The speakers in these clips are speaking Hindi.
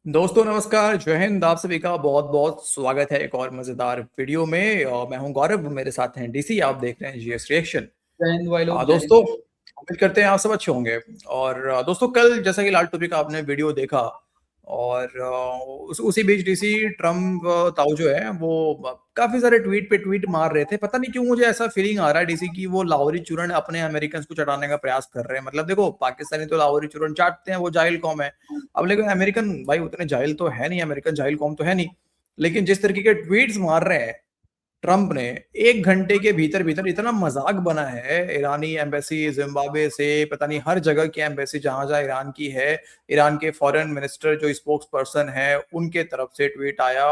दोस्तों नमस्कार, जय हिंद। आप सभी का बहुत बहुत स्वागत है एक और मजेदार वीडियो में। और मैं हूं गौरव, मेरे साथ हैं डीसी। आप देख रहे हैं जीएस रिएक्शन। जय हिंद भाई लोग, जय हिंद। दोस्तों उम्मीद करते हैं आप सब अच्छे होंगे। और दोस्तों कल जैसा कि लाल टोपी का आपने वीडियो देखा, और उसी बीच डीसी ट्रम्प ताऊ जो है वो काफी सारे ट्वीट पे ट्वीट मार रहे थे। पता नहीं क्यों मुझे ऐसा फीलिंग आ रहा है डीसी की वो लाहौरी चूरन अपने अमेरिकन को चटाने का प्रयास कर रहे हैं। मतलब देखो, पाकिस्तानी तो लाहौरी चूरन चाटते हैं, वो जाहिल कौम है। अब लेकिन अमेरिकन भाई उतने जाहिल तो है नहीं, अमेरिकन जाहिल कौम तो है नहीं। लेकिन जिस तरीके के ट्वीट्स मार रहे हैं ट्रंप ने, 1 घंटे के भीतर भीतर इतना मजाक बना है ईरानी एम्बेसी, जिम्बाब्वे से पता नहीं हर जगह की एम्बेसी जहां जहां ईरान की है, ईरान के फॉरेन मिनिस्टर जो स्पोक्स पर्सन है उनके तरफ से ट्वीट आया,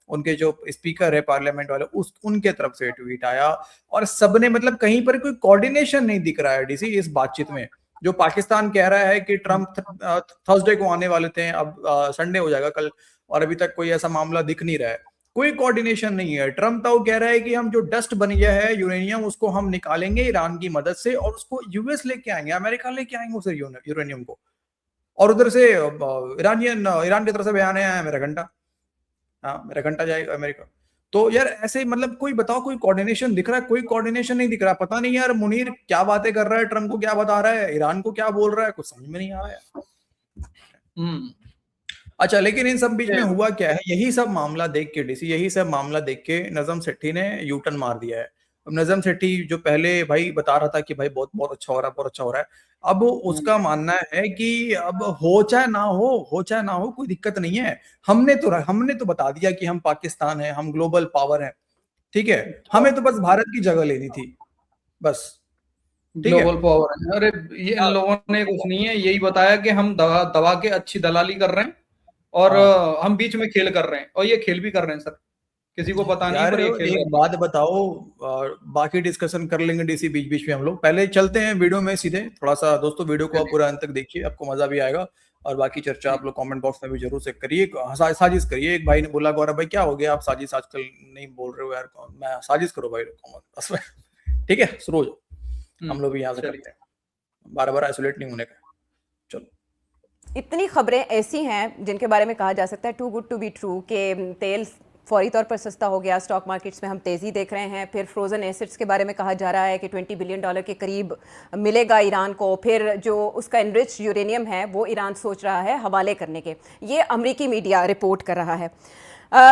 उनके जो स्पीकर है पार्लियामेंट वाले उस उनके तरफ से ट्वीट आया। और सबने मतलब कहीं पर कोई कोऑर्डिनेशन नहीं दिख रहा है डीसी इस बातचीत में। जो पाकिस्तान कह रहा है कि ट्रंप थर्सडे को आने वाले थे, अब संडे हो जाएगा कल, और अभी तक कोई ऐसा मामला दिख नहीं रहा है। कोई कोऑर्डिनेशन नहीं है। ट्रम्प तो कह रहा है कि हम जो डस्ट बन गया है यूरेनियम उसको हम निकालेंगे ईरान की मदद से और उसको यूएस लेके आएंगे, अमेरिका लेके आएंगे उसे यूरेनियम को। और उधर से ईरान की तरफ से बयान आया है मेरा घंटा, हाँ मेरा घंटा जाएगा अमेरिका। तो यार ऐसे मतलब कोई बताओ, कोई कोऑर्डिनेशन दिख रहा है? कोई कोऑर्डिनेशन नहीं दिख रहा। पता नहीं यार मुनीर क्या बातें कर रहा है, ट्रम्प को क्या बता रहा है, ईरान को क्या बोल रहा है, कुछ समझ में नहीं आ रहा है। हम्म। अच्छा, लेकिन इन सब बीच में हुआ क्या है, यही सब मामला देख के डीसी, यही सब मामला देख के नजम सेठी ने यूटर्न मार दिया है। अब नजम सेठी जो पहले भाई बता रहा था कि भाई बहुत बहुत अच्छा हो रहा है, बहुत अच्छा हो रहा है, अब उसका मानना है कि अब हो चाहे ना हो कोई दिक्कत नहीं है। हमने तो बता दिया कि हम पाकिस्तान है, हम ग्लोबल पावर है, ठीक है। हमें तो बस भारत की जगह लेनी थी, बस। ठीक है। ग्लोबल पावर है। अरे ये इन लोगों ने कुछ नहीं है, यही बताया कि हम दवा दवा के अच्छी दलाली कर रहे हैं और हाँ हम बीच में खेल कर रहे हैं, और ये खेल भी कर रहे हैं सर। किसी को पता नहीं है, यार पर ये खेल एक रहे हैं। बात बताओ, और बाकी डिस्कशन कर लेंगे डीसी बीच बीच में। हम लोग पहले चलते हैं वीडियो में सीधे। थोड़ा सा दोस्तों वीडियो को आप चलिए। पूरा अंत तक देखिए, आपको मजा भी आएगा। और बाकी चर्चा आप लोग कमेंट बॉक्स में भी जरूर से करिए। साजिश करिए। एक भाई ने बोला गौरव भाई क्या हो गया, आप साजिश आजकल नहीं बोल रहे हो यार। मैं साजिश करो भाई बस में। ठीक है, शुरू हो जाओ। हम लोग भी यहाँ से चलिए। करते हैं, बार बार आइसोलेट नहीं होने का। चलो। इतनी खबरें ऐसी हैं जिनके बारे में कहा जा सकता है too good to be true कि तेल फौरी तौर पर सस्ता हो गया, स्टॉक मार्केट्स में हम तेज़ी देख रहे हैं। फिर फ्रोज़न एसेट्स के बारे में कहा जा रहा है कि $20 बिलियन के करीब मिलेगा ईरान को। फिर जो उसका इनरिच यूरेनियम है वो ईरान सोच रहा है हवाले करने के। ये अमरीकी मीडिया रिपोर्ट कर रहा है।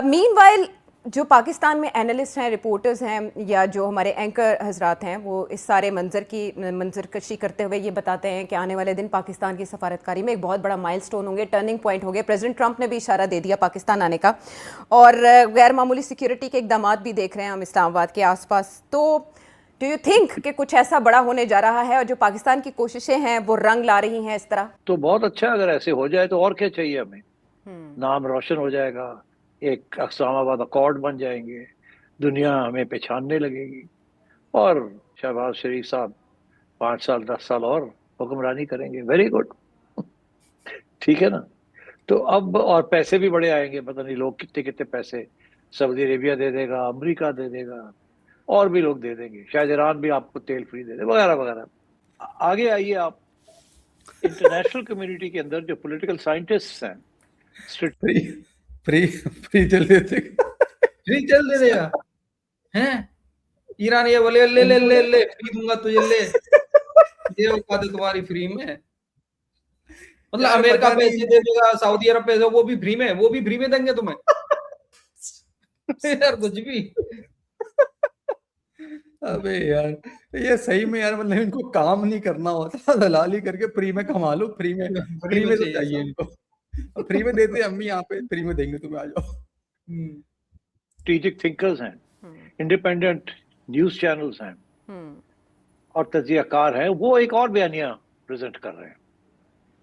मीनवाइल जो पाकिस्तान में एनालिस्ट हैं, रिपोर्टर्स हैं, या जो हमारे एंकर हजरात हैं, वो इस सारे मंजरकशी करते हुए ये बताते हैं कि आने वाले दिन पाकिस्तान की सफारतकारी में एक बहुत बड़ा माइलस्टोन होंगे, टर्निंग पॉइंट होंगे। प्रेसिडेंट ट्रंप ने भी इशारा दे दिया पाकिस्तान आने का, और गैर मामूली सिक्योरिटी के इकदाम भी देख रहे हैं हम इस्लामाबाद के आसपास। तो डू यू थिंक कि कुछ ऐसा बड़ा होने जा रहा है और जो पाकिस्तान की कोशिशें हैं वो रंग ला रही हैं इस तरह? तो बहुत अच्छा है, अगर ऐसे हो जाए तो और क्या चाहिए हमें। नाम रोशन हो जाएगा, एक इस्लामाबाद अकॉर्ड बन जाएंगे, दुनिया हमें पहचानने लगेगी, और शहबाज शरीफ साहब 5 साल 10 साल और हुक्मरानी करेंगे। Very good. ठीक है ना। तो अब और पैसे भी बड़े आएंगे, पता नहीं लोग कितने कितने पैसे सऊदी अरेबिया दे देगा, अमेरिका दे देगा, और भी लोग दे देंगे, शायद ईरान भी आपको तेल फ्री दे दे, वगैरह वगैरह। आगे आइए आप। इंटरनेशनल कम्युनिटी के अंदर जो पॉलिटिकल साइंटिस्ट हैं, फ्री फ्री फ्री चल देते। फ्री चल दे देगा हैं? ईरान ये बोले ले ले ले ले, फ्री दूंगा तुझे, ले। ये औकात है तुम्हारी फ्री में? मतलब यार अमेरिका पता पैसे नहीं। दे देगा, सऊदी अरब पैसे, वो भी फ्री में, वो भी फ्री में देंगे तुम्हें। यार कुछ भी। अबे यार ये सही में यार, मतलब इनको काम नहीं करना होता, दलाली करके फ्री में कमा लो। फ्री में, फ्री फ्री में में तो चाहिए चाहिए सब। इनको। फ्री में देते हैं अम्मी, यहाँ पे फ्री में देंगे तुम्हें, आ जाओ। स्ट्रेटेजिक थिंकर्स हैं, इंडिपेंडेंट न्यूज चैनल्स हैं, और तजियाकार हैं, वो एक और बयानिया प्रेजेंट कर रहे हैं।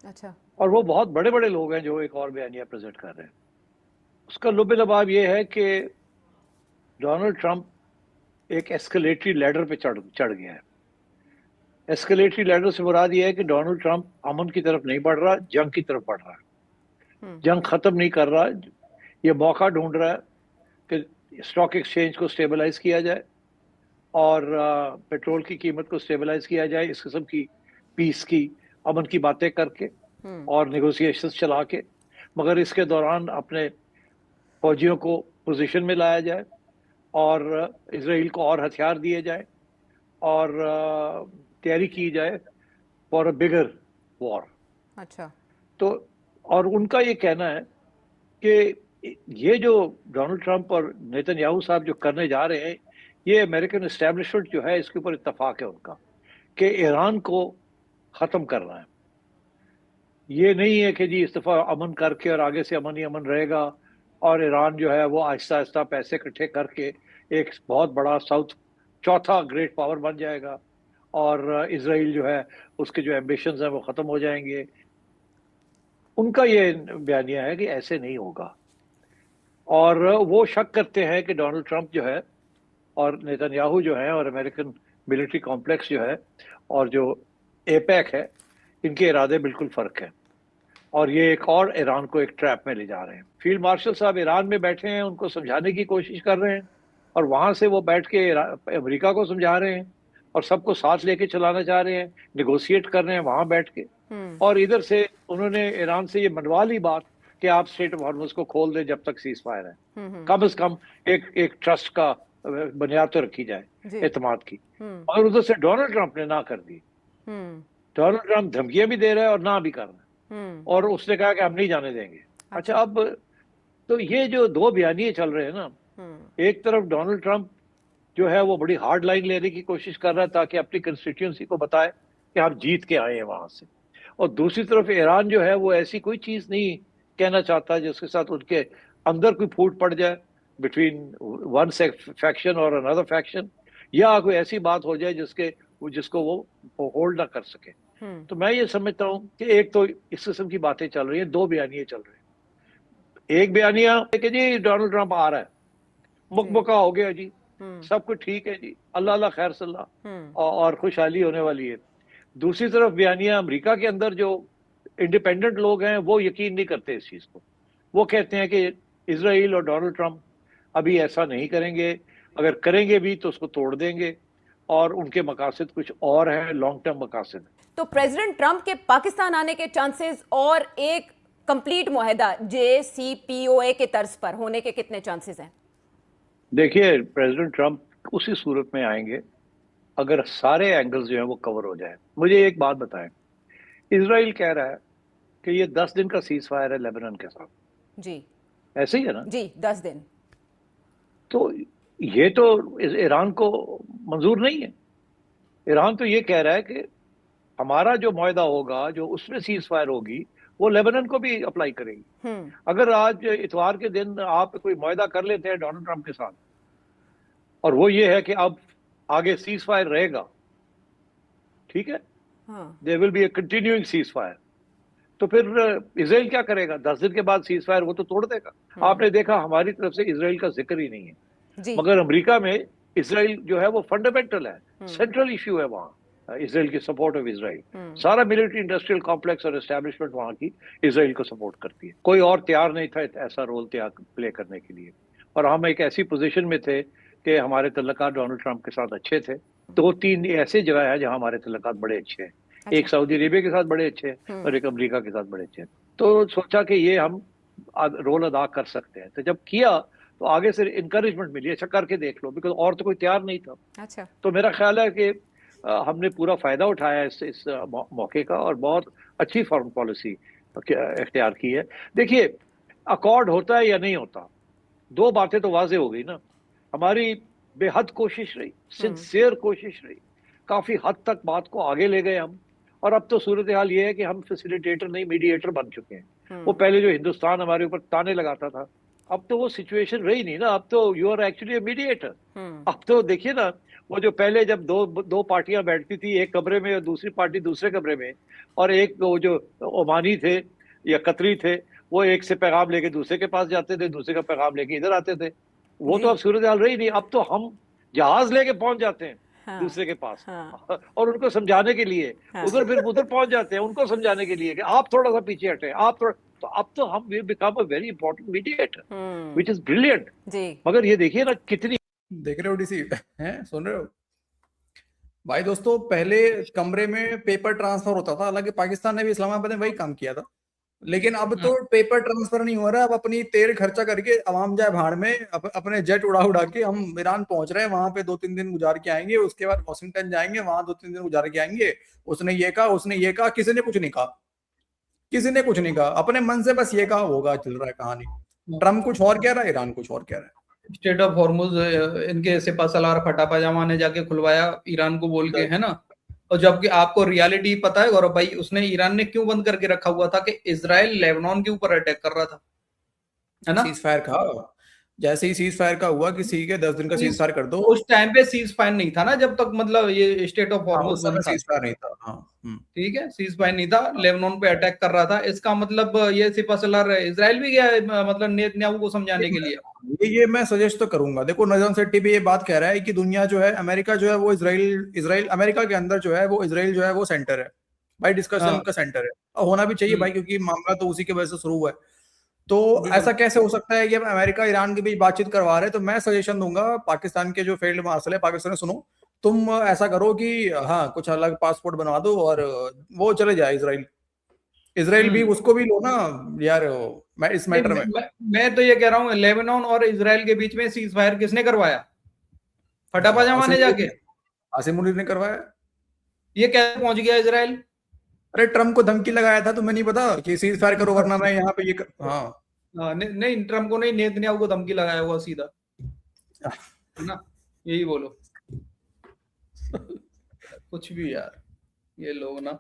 अच्छा। और वो बहुत बड़े बड़े लोग हैं जो एक और बयानिया प्रेजेंट कर रहे हैं। उसका लुबे लबाब ये है कि डोनाल्ड ट्रंप एक एस्केलेटरी लैडर पे चढ़ गया है। एस्केलेटरी लैडर से मुराद ये है कि डोनाल्ड ट्रंप अमन की तरफ नहीं बढ़ रहा, जंग की तरफ बढ़ रहा है। जंग खत्म नहीं कर रहा, ये मौका ढूंढ रहा है कि स्टॉक एक्सचेंज को स्टेबलाइज किया जाए और पेट्रोल की कीमत को स्टेबलाइज किया जाए, इस किस्म की पीस की, अमन की बातें करके और नेगोशिएशंस चला के। मगर इसके दौरान अपने फौजियों को पोजीशन में लाया जाए और इजराइल को और हथियार दिए जाए और तैयारी की जाए फॉर अ बिगर वॉर। अच्छा। तो और उनका ये कहना है कि ये जो डोनाल्ड ट्रंप और नेतन्याहू साहब जो करने जा रहे हैं, ये अमेरिकन एस्टेब्लिशमेंट जो है इसके ऊपर इत्तेफाक है उनका कि ईरान को खत्म करना है। ये नहीं है कि जी इस दफा अमन करके और आगे से अमन ही अमन रहेगा और ईरान जो है वो आहिस्ता आहिस्ता पैसे इकट्ठे करके एक बहुत बड़ा चौथा ग्रेट पावर बन जाएगा और इजराइल जो है उसके जो एम्बिशंस हैं वो खत्म हो जाएंगे। उनका ये बयानिया है कि ऐसे नहीं होगा और वो शक करते हैं कि डोनाल्ड ट्रंप जो है और नेतन्याहू जो है और अमेरिकन मिलिट्री कॉम्प्लेक्स जो है और जो एपेक है, इनके इरादे बिल्कुल फर्क हैं और ये एक और ईरान को एक ट्रैप में ले जा रहे हैं। फील्ड मार्शल साहब ईरान में बैठे हैं, उनको समझाने की कोशिश कर रहे हैं और वहां से वो बैठ के अमेरिका को समझा रहे हैं और सबको साथ लेके चलाना चाह रहे हैं, निगोशिएट कर रहे हैं वहां बैठ के। और इधर से उन्होंने ईरान से ये मनवा ली बात कि आप स्ट्रेट ऑफ हॉर्मुज को खोल दें जब तक सीज फायर है। कम से कम एक ट्रस्ट का बुनियाद तो रखी जाए, एतमाद की। और उधर से डोनाल्ड ट्रंप ने ना कर दी। डोनाल्ड ट्रंप धमकियां भी दे रहा है और ना भी कर रहा है और उसने कहा कि हम नहीं जाने देंगे। अच्छा, अब तो ये जो दो बयानिए चल रहे हैं ना, एक तरफ डोनाल्ड ट्रंप जो है वो बड़ी हार्ड लाइन लेने की कोशिश कर रहा है ताकि अपनी कंस्टिट्यूंसी को बताए कि हम जीत के आए हैं वहां से, और दूसरी तरफ ईरान जो है वो ऐसी कोई चीज नहीं कहना चाहता जिसके साथ उनके अंदर कोई फूट पड़ जाए बिटवीन वन फैक्शन और अनदर फैक्शन, या कोई ऐसी बात हो जाए जिसको वो होल्ड ना कर सके। तो मैं ये समझता हूँ कि एक तो इस किस्म की बातें चल रही हैं, दो बयानिए चल रहे हैं। एक बयानिया है कि जी डोनाल्ड ट्रंप आ रहा है, मुकमुका हो गया जी, सब कुछ ठीक है जी, अल्लाह अल्लाह खैर सल्लाह और खुशहाली होने वाली है। दूसरी तरफ बयानिया अमेरिका के अंदर जो इंडिपेंडेंट लोग हैं वो यकीन नहीं करते इस चीज को। वो कहते हैं कि इजराइल और डोनाल्ड ट्रंप अभी ऐसा नहीं करेंगे, अगर करेंगे भी तो उसको तोड़ देंगे और उनके मकासद कुछ और हैं, लॉन्ग टर्म मकासद। तो प्रेसिडेंट ट्रंप के पाकिस्तान आने के चांसेस और एक कंप्लीट मुआहदा JCPOA के तर्ज पर होने के कितने चांसेस हैं? देखिए, प्रेसिडेंट ट्रंप उसी सूरत में आएंगे अगर सारे एंगल्स जो हैं वो कवर हो जाए। मुझे एक बात बताएं, इजराइल कह रहा है कि ये 10 दिन का सीज फायर है लेबनान के साथ। जी ऐसे ही है ना? जी, 10 दिन। तो ये तो ईरान को मंजूर नहीं है। ईरान तो ये कह रहा है कि हमारा जो मुआहदा होगा, जो उसमें सीज फायर होगी, वो लेबनान को भी अप्लाई करेगी। अगर आज इतवार के दिन आप कोई मुआहदा कर लेते हैं डोनाल्ड ट्रंप के साथ और वो ये है कि अब आगे सीज फायर रहेगा, ठीक है, there will be a continuing ceasefire, तो फिर इजराइल क्या करेगा? 10 दिन के बाद सीज फायर वो तो तोड़ देगा। आपने देखा हमारी तरफ से इजराइल का जिक्र ही नहीं है, मगर अमेरिका में इजराइल जो है वो फंडामेंटल है, सेंट्रल इश्यू है वहाँ, इजराइल की सपोर्ट ऑफ इजराइल। सारा मिलिट्री इंडस्ट्रियल कॉम्प्लेक्स और एस्टेब्लिशमेंट वहाँ की इजराइल को सपोर्ट करती है। कोई और तैयार नहीं था ऐसा रोल प्ले करने के लिए, और हम एक ऐसी पोजीशन में थे कि हमारे तल्लुकात डोनाल्ड ट्रंप के साथ अच्छे थे। 2-3 ऐसे जगह है जहाँ हमारे तल्लुकात बड़े अच्छे हैं। एक सऊदी अरेबिया के साथ बड़े अच्छे हैं और एक अमेरिका के साथ बड़े अच्छे हैं। तो सोचा कि ये हम रोल अदा कर सकते हैं, तो जब किया तो आगे से इनकरेजमेंट मिली, अच्छा करके देख लो, बिकॉज और तो कोई तैयार नहीं था। अच्छा, तो मेरा ख्याल है कि हमने पूरा फायदा उठाया इस मौके का और बहुत अच्छी फॉरेन पॉलिसी इख्तियार की है। देखिए, अकॉर्ड होता है या नहीं होता, दो बातें तो वाजे हो गई ना। हमारी बेहद कोशिश रही, सिंसियर कोशिश रही, काफी हद तक बात को आगे ले गए हम, और अब तो सूरत हाल ये है कि हम फैसिलिटेटर नहीं मीडिएटर बन चुके हैं। वो पहले जो हिंदुस्तान हमारे ऊपर ताने लगाता था, अब तो वो सिचुएशन रही नहीं ना, अब तो you are actually a mediator. अब तो देखिए ना, वो जो पहले जब दो पार्टियां बैठती थी एक कमरे में और दूसरी पार्टी दूसरे कमरे में, और एक वो जो ओमानी थे या कतरी थे वो एक से पैगाम लेके दूसरे के पास जाते थे, दूसरे का पैगाम लेके इधर आते थे, वो तो अब सूरत हाल रही नहीं। अब तो हम जहाज लेके पहुंच जाते हैं दूसरे के पास, और उनको समझाने के लिए उधर फिर उधर पहुंच जाते हैं उनको समझाने के लिए कि आप थोड़ा सा पीछे हटे, आप थोड़ा, तो अब तो हम we become a very important mediator which is brilliant. मगर ये देखिए ना, कितनी देख रहे हो डीसी हैं, सुन रहे हो भाई? दोस्तों, पहले कमरे में पेपर ट्रांसफर होता था, हालांकि पाकिस्तान ने भी इस्लामाबाद में वही काम किया था। लेकिन अब तो पेपर ट्रांसफर नहीं हो रहा, अब अपनी तेल खर्चा करके आवाम जाए भाड़ में, अपने जेट उड़ा उड़ा के हम ईरान पहुंच रहे हैं, वहां पे 2-3 दिन गुजार के आएंगे, उसके बाद वॉशिंगटन जाएंगे, वहां 2-3 दिन गुजार के आएंगे। उसने ये कहा, उसने ये कहा, किसी ने कुछ नहीं कहा, किसी ने कुछ नहीं कहा, अपने मन से बस ये कहा होगा, चल रहा है कहानी। ट्रम्प कुछ और कह रहा है, ईरान कुछ और कह रहा है। स्टेट ऑफ हॉर्मुज इनके सिपा सलार फटा पजामा ने जाके खुलवाया ईरान को बोल के, है ना। और जबकि आपको रियलिटी पता है गौरव भाई, उसने ईरान ने क्यों बंद करके रखा हुआ था कि इजराइल लेबनान के ऊपर अटैक कर रहा था, है ना। सीज फायर का, जैसे ही सीज फायर का हुआ कि ठीक है 10 दिन का सीज फायर कर दो, उस टाइम पे सीज फायर नहीं था ना, जब तक मतलब ये स्टेट ऑफ हॉर्मुज बंद था, सीज फायर नहीं था। हाँ, ठीक है, सीज फायर नहीं था, लेबनान पे अटैक कर रहा था। इसका मतलब ये सिपा सलार इजराइल भी गया मतलब नेतन्याहू को समझाने के लिए। ये मैं सजेस्ट तो करूंगा। देखो नजम सेट्टी भी ये बात कह रहा है कि दुनिया जो है, अमेरिका जो है वो इजराइल अमेरिका के अंदर जो है वो इजराइल जो है वो सेंटर है भाई, डिस्कशन का सेंटर है, और होना भी चाहिए भाई, क्योंकि मामला तो उसी की वजह से शुरू हुआ है। तो ऐसा कैसे हो सकता है कि अब अमेरिका ईरान के बीच बातचीत करवा रहे हैं? तो मैं सजेशन दूंगा पाकिस्तान के जो फील्ड मार्शल है पाकिस्तान, सुनो तुम ऐसा करो कि हाँ कुछ अलग पासपोर्ट बनवा दो और वो चले जाए इजराइल भी, उसको भी लो ना यार, मैं इस मैटर में मैं तो ये कह रहा हूँ, लेबनान और इजराइल के बीच में सीज फायर किसने करवाया? फटा पजामा ने जाके, आसिम मुनीर ने करवाया। ये कैसे पहुंच गया इजराइल? अरे ट्रम्प को धमकी लगाया था, तुम्हें नहीं पता कि सीज फायर करो वरना मैं यहाँ पे ये हाँ नहीं ट्रम्प को नहीं, नेतन्याहू को धमकी लगाया हुआ सीधा, है ना, यही बोलो। कुछ भी यार, ये लोग ना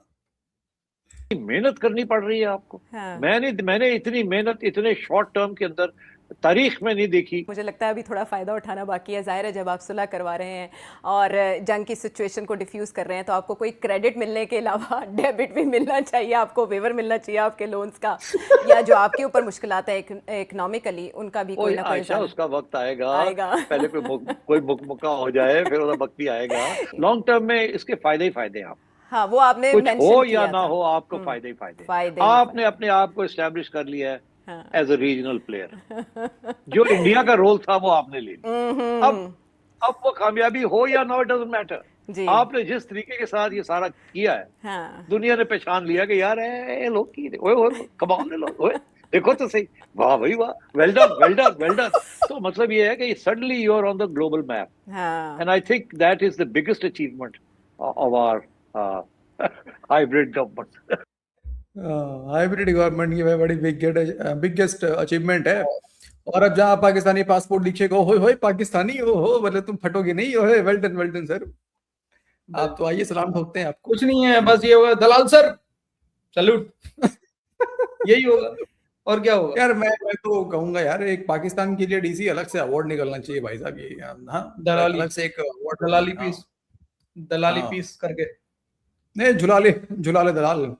मेहनत करनी पड़ रही है आपको। हाँ। मैंने इतनी मेहनत इतने शॉर्ट टर्म के अंदर तारीख में नहीं देखी। मुझे लगता है अभी थोड़ा फ़ायदा उठाना बाकी है। ज़ाहिर है जब आप सुलह करवा रहे हैं और जंग की सिचुएशन को डिफ्यूज़ कर रहे हैं, तो आपको कोई क्रेडिट मिलने के अलावा डेबिट भी मिलना चाहिए, आपको वेवर मिलना चाहिए आपके लोन्स का, या जो आपके ऊपर मुश्किलात है इकोनॉमिकली, उनका भी कोई ना कोई उसका वक्त आएगा। पहले कोई मुक्का हो जाए, फिर उसका वक्त भी आएगा। लॉन्ग टर्म में इसके फायदे ही फायदे हैं। हाँ, वो आपने कुछ हो या ना था। हो, आपको फायदे ही फायदे। आपने अपने आप को एस्टेब्लिश कर लिया है एज अ रीजनल प्लेयर। जो इंडिया का रोल था वो आपने ले लिया। अब वो कामयाबी हो या ना हो, डजंट मैटर। आपने जिस तरीके के साथ ये सारा किया है, दुनिया ने पहचान लिया कि यार ये लोग की कमाल लोग, देखो तो सही, वाह भाई वाह, well done well done well done. तो मतलब ये है कि suddenly you are on the global map, and I think that is the biggest achievement of our hybrid government. Hybrid government की बड़ी बिगेस्ट अचीवमेंट है। और अब जहाँ पाकिस्तानी पासपोर्ट दिखेगा, हो पाकिस्तानी, हो मतलब तुम फटोगे नहीं, हो वेल डन सर। आप तो आइए, सलाम ठोकते हैं आपको। कुछ नहीं है, बस ये होगा दलाल सर सैल्यूट। यही होगा, और क्या होगा यार। मैं तो कहूंगा यार, एक पाकिस्तान के लिए डीसी अलग से अवार्ड निकलना चाहिए भाई साहब। ये हाँ, दलाली, अलग से एक अवार्ड, दलाली पीस करके, नहीं झुलाले दलाल,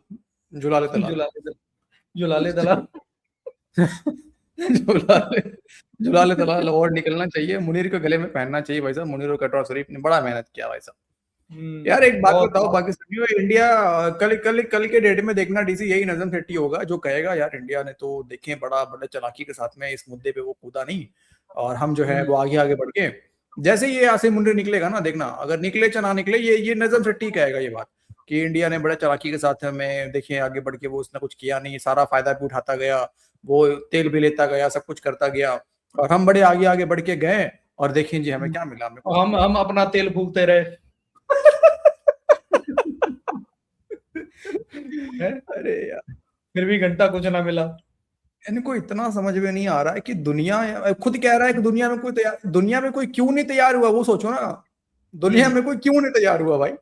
झुलाले दलाल झुलाले दलाल अवार्ड निकलना चाहिए। मुनीर को गले में पहनना चाहिए भाई साहब। मुनीर और कटरा शरीफ ने बड़ा मेहनत किया भाई साहब। यार एक बात बताओ, पाकिस्तानियों, इंडिया कल के डेट में देखना डीसी यही नजम सेट्टी होगा जो कहेगा यार इंडिया ने तो देखें बड़ा चालाकी के साथ में इस मुद्दे पे वो कूदा नहीं, और हम जो है वो आगे बढ़ के, जैसे ये आसिम मुनीर निकलेगा ना, देखना अगर निकले चाहे ना निकले, ये नजम सेट्टी कहेगा ये बात कि इंडिया ने बड़े चालाकी के साथ हमें देखिए आगे बढ़ के, वो उसने कुछ किया नहीं, सारा फायदा भी उठाता गया, वो तेल भी लेता गया, सब कुछ करता गया, और हम बड़े आगे बढ़ के गए, और देखें जी हमें क्या मिला, हम अपना तेल फूकते रहे। अरे यार, फिर भी घंटा कुछ ना मिला। इनको इतना समझ में नहीं आ रहा है कि दुनिया खुद कह रहा है कि दुनिया में कोई क्यों नहीं तैयार हुआ। वो सोचो ना, दुनिया में कोई क्यों नहीं तैयार हुआ भाई।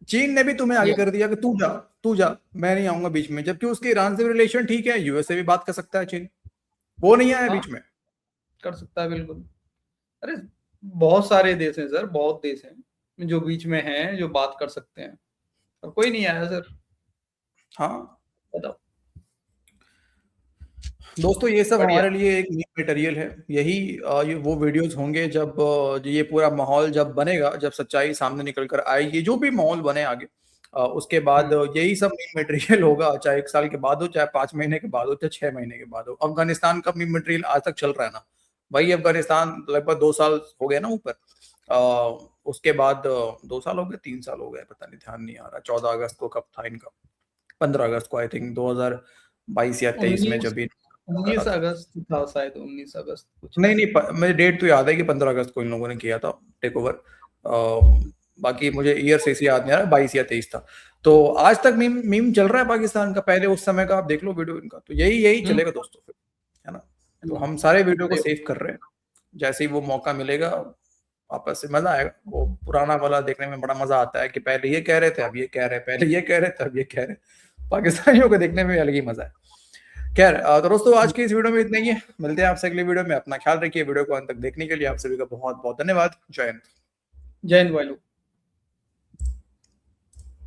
चीन ने भी तुम्हें आगे कर दिया कि तू जा, मैं नहीं आऊंगा बीच में, जबकि उसके ईरान से भी रिलेशन ठीक है, यूएस से भी बात कर सकता है चीन, वो नहीं आया बीच में। कर सकता है बिल्कुल। अरे बहुत सारे देश हैं सर, बहुत देश हैं जो बीच में हैं, जो बात कर सकते हैं, और कोई नहीं आया सर। हाँ बताओ दोस्तों, ये सब हमारे लिए एक न्यू मटेरियल है। ये वो वीडियोस होंगे जब ये पूरा माहौल जब बनेगा, जब सच्चाई सामने निकल कर आएगी, जो भी माहौल बने आगे, उसके बाद यही सब न्यू मटेरियल होगा, चाहे 1 साल के बाद हो, चाहे 5 महीने के बाद हो, चाहे 6 महीने के बाद हो। अफगानिस्तान का न्यू मटेरियल आज तक चल रहा है ना भाई। अफगानिस्तान लगभग 2 साल हो गए ना ऊपर, उसके बाद 2 साल हो गए, 3 साल हो गए, पता नहीं, ध्यान नहीं आ रहा, 14 अगस्त को कब था इनका, 15 अगस्त को, आई थिंक 2022 या 23 में, जब भी 19 अगस्त था शायद, 19 अगस्त कुछ। नहीं, मुझे डेट तो याद है कि 15 अगस्त को इन लोगों ने किया था टेक ओवर। बाकी मुझे ईयर से याद नहीं आ रहा, 22 या 23 था। तो आज तक मीम चल रहा है पाकिस्तान का, पहले उस समय का आप देख लो वीडियो इनका, तो यही चलेगा दोस्तों फिर, है ना। तो हम सारे वीडियो को सेव कर रहे हैं, जैसे ही वो मौका मिलेगा वापस से मजा आएगा। वो पुराना वाला देखने में बड़ा मजा आता है कि पहले ये कह रहे थे अब ये कह रहे हैं, पहले ये कह रहे थे अब ये कह रहे हैं। पाकिस्तानियों को देखने में अलग ही मजा है। खैर तो दोस्तों आज की इस वीडियो में इतना ही है, मिलते हैं आपसे अगली वीडियो में। अपना ख्याल रखिए, वीडियो को अंत तक देखने के लिए आप सभी का बहुत बहुत धन्यवाद। जय हिंद। जय हिंद भाई लोग।